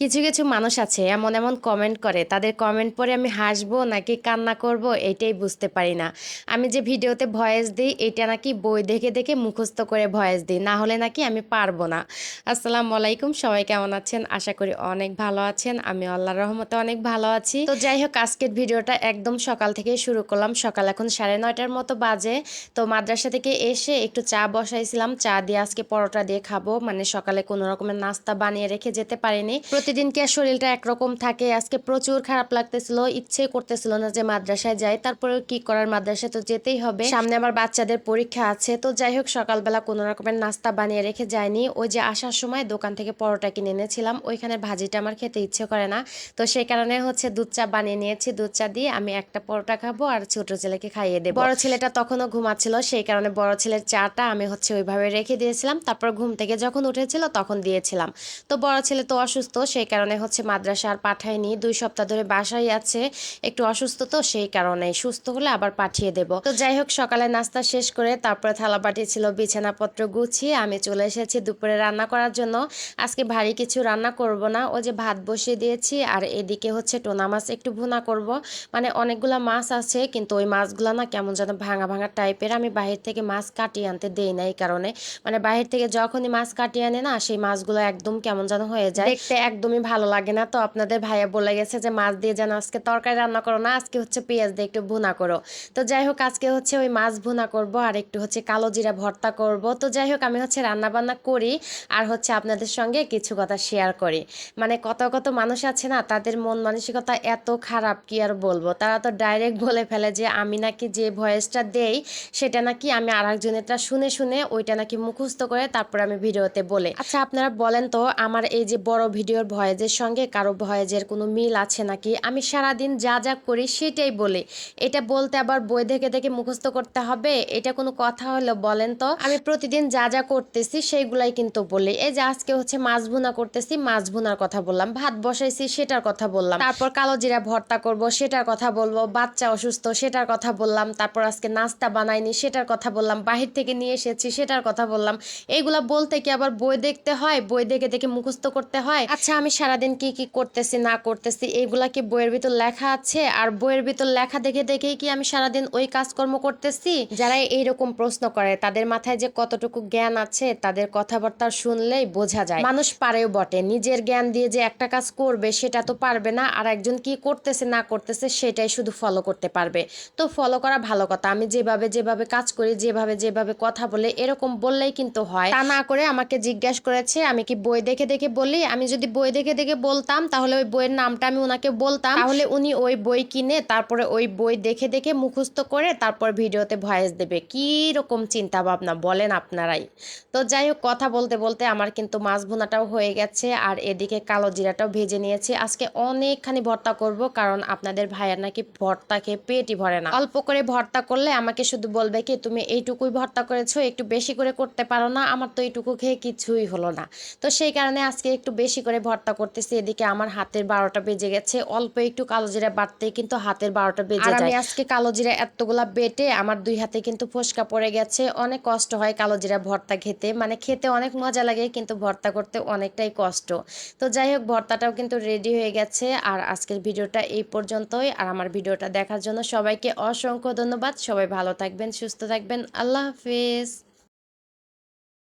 কিছু কিছু মানুষ আছে এমন এমন কমেন্ট করে, তাদের কমেন্ট পড়ে আমি হাসবো নাকি কান্না করব এটাই বুঝতে পারি না। আমি যে ভিডিওতে ভয়েস দিই এটা নাকি বই দেখে দেখে মুখস্থ করে ভয়েস দিই, না হলে নাকি আমি পারবো না। আসসালামু আলাইকুম, সবাই কেমন আছেন? আশা করি অনেক ভালো আছেন। আমি আল্লাহর রহমতে অনেক ভালো আছি। তো যাই হোক, আজকের ভিডিওটা একদম সকাল থেকে শুরু করলাম। সকাল এখন 9:30টার মতো বাজে। তো মাদ্রাসা থেকে এসে একটু চা বসাইছিলাম, চা দিয়ে আজকে পরোটা দিয়ে খাবো। মানে সকালে কোনো রকমের নাস্তা বানিয়ে রেখে যেতে পারিনি। প্রতিদিন কি আর শরীরটা একরকম থাকে? আজকে প্রচুর খারাপ লাগতেছিল, ইচ্ছে করতেছিল না যে মাদ্রাসায় যাই, তারপরে কি করার, মাদ্রাসায় তো যেতেই হবে। সামনে আমার বাচ্চাদের পরীক্ষা আছে। তো যাই হোক, সকালবেলা কোনো রকমের নাস্তা বানিয়ে রেখে যাইনি। ওই যে আসার সময় দোকান থেকে পরোটা কিনে এনেছিলাম, ওইখানে ভাজিটা আমার খেতে ইচ্ছে করে না। তো সেই কারণে হচ্ছে দুধ চা বানিয়ে নিয়েছি। দুধ চা দিয়ে আমি একটা পরোটা খাবো আর ছোট ছেলেকে খাইয়ে দেবো। বড় ছেলেটা তখনও ঘুমাচ্ছিল, সেই কারণে বড় ছেলের চাটা আমি হচ্ছে ওইভাবে রেখে দিয়েছিলাম। তারপর ঘুম থেকে যখন উঠেছিল তখন দিয়েছিলাম। তো বড় ছেলে তো অসুস্থ, সেই কারণে হচ্ছে মাদ্রাসা আর পাঠায়নি। 2 সপ্তাহ ধরে বাসায় আছে, একটু অসুস্থ, তো সেই কারণে সুস্থ হলে আবার পাঠিয়ে দেব। তো যাই হোক, সকালে নাস্তা শেষ করে তারপরে থালাবাটি ছিল, বিছানাপত্র গুছিয়ে আমি চলে এসেছি দুপুরে রান্না করার জন্য। আজকে ভারী কিছু রান্না করব না, ওই যে ভাত বসিয়ে দিয়েছি আর এদিকে হচ্ছে টোনা মাছ একটু ভুনা করব। মানে অনেকগুলা মাছ আছে, কিন্তু ওই মাছগুলা না কেমন যেন ভাঙা ভাঙা টাইপের। আমি বাহির থেকে মাছ কাটিয়ে আনতে দেই না, এই কারণে। মানে বাহির থেকে যখনই মাছ কাটিয়ে আনে না, সেই মাছগুলো একদম কেমন যেন হয়ে যায়, দেখতে একদমই ভালো লাগে না। তো আপনাদের ভাইয়া বলে গেছে যে মাছ দিয়ে যেন আজকে তরকারি রান্না করো না, আজকে হচ্ছে পেঁয়াজ দিয়ে একটু ভুনা করো। তো যাই হোক, আজকে হচ্ছে ওই মাছ ভুনা করব আর একটু হচ্ছে কালো জিরা ভর্তা করব। তো যাই হোক, আমি হচ্ছে রান্না বান্না করি আর হচ্ছে আপনাদের সঙ্গে কিছু কথা শেয়ার করি। মানে কত কত মানুষ আছে না, তাদের মন মানসিকতা এত খারাপ, কি আর বলবো। তারা তো ডাইরেক্ট বলে ফেলে যে আমি নাকি যে ভয়েসটা দেই সেটা নাকি আমি আরেকজনেরটা শুনে শুনে ওইটা নাকি মুখস্থ করে তারপর আমি ভিডিওতে বলে। আচ্ছা আপনারা বলেন তো, আমার এই যে বড় ভিডিওর ভয়েজের সঙ্গে কারো ভয়েজের কোনো মিল আছে নাকি? আমি সারাদিন যা যা করি সেটাই বলি। এটা বলতে আবার বই দেখে দেখে মুখস্থ করতে হবে? এটা কোনো কথা হলো বলেন তো? আমি প্রতিদিন যা যা করতেছি সেইগুলাই কিন্তু বলি। এই যে আজকে হচ্ছে মাছ ভুনা করতেছি, মাছ ভুনার কথা বললাম। ভাত বসাইছি, সেটার কথা বললাম। তারপর কালো জিরা ভর্তা করব, সেটার কথা বলবো। বাচ্চা অসুস্থ, সেটার কথা বললাম। তারপর আজকে নাস্তা বানাইনি, সেটার কথা বললাম। বাহির থেকে নিয়ে এসেছি, সেটার কথা বললাম। এইগুলা বলতে কি আবার বই দেখতে হয়? বই দেখে দেখে মুখস্থ করতে হয়? আচ্ছা আমি সারাদিন কি কি করতেছি না করতেছি এইগুলা কি বইয়ের ভিতর লেখা আছে? আর বইয়ের ভিতর লেখা দেখে দেখেই কি আমি সারাদিন ওই কাজকর্ম করতেছি? যারা এইরকম প্রশ্ন করে তাদের মাথায় যে কতটুকু জ্ঞান আছে তাদের কথাবার্তা শুনলেই বোঝা যায়। মানুষ পারেও বটে, নিজের জ্ঞান দিয়ে যে একটা কাজ করবে সেটা তো পারবে না, আর একজন কি করতেছে না করতেছে সেটাই শুধু ফলো করতে পারবে। তো ফলো করা ভালো কথা। আমি যেভাবে যেভাবে কাজ করি, যেভাবে যেভাবে কথা বলে, এরকম বললেই কিন্তু হয়। তা না করে আমাকে জিজ্ঞাসা করেছে আমি কি বই দেখে দেখে বলি। আমি যদি বই দেখে দেখে বলতাম তাহলে ওই বইয়ের নামটা আমি ওনাকে বলতাম, তাহলে উনি ওই বই কিনে তারপরে ওই বই দেখে দেখে মুখস্থ করে তারপর ভিডিওতে ভয়েস দেবে। কি রকম চিন্তা ভাবনা বলেন আপনারাই। তো যাই হোক, কথা বলতে বলতে আমার কিন্তু মাছ ভুনাটাও হয়ে গেছে আর এদিকে কালো জিরাটাও ভেজে নিয়েছি। আজকে অনেকখানি ভর্তা করব, কারণ আপনাদের ভাইয়ার নাকি ভর্তা খেয়ে পেটই ভরে না। অল্প করে ভর্তা করলে আমাকে শুধু বলবে কি তুমি এইটুকুই ভর্তা করেছো, একটু বেশি করে করতে পারো না? আমার তো এইটুকু খেয়ে কিছুই হলো না। তো সেই কারণে আজকে একটু বেশি করে ভর্তা করতেছি। এদিকে আমার হাতের 12টা বেজে গেছে, অল্প একটু কালো জিরা বাটতেই কিন্তু হাতের 12টা বেজে যায়। আর আমি আজকে কালো জিরা এতগুলা বেটে আমার 2 হাতে কিন্তু ফোস্কা পড়ে গেছে। অনেক কষ্ট হয় কালো জিরা ভর্তা খেতে, মানে খেতে অনেক মজা লাগে কিন্তু ভর্তা করতে অনেকটাই কষ্ট। তো যাই হোক, ভর্তাটাও কিন্তু রেডি হয়ে গেছে। আর আজকের ভিডিওটা এই পর্যন্তই। আর আমার ভিডিওটা দেখার জন্য সবাইকে অসংখ্য ধন্যবাদ। সবাই ভালো থাকবেন, সুস্থ থাকবেন। আল্লাহ হাফিজ।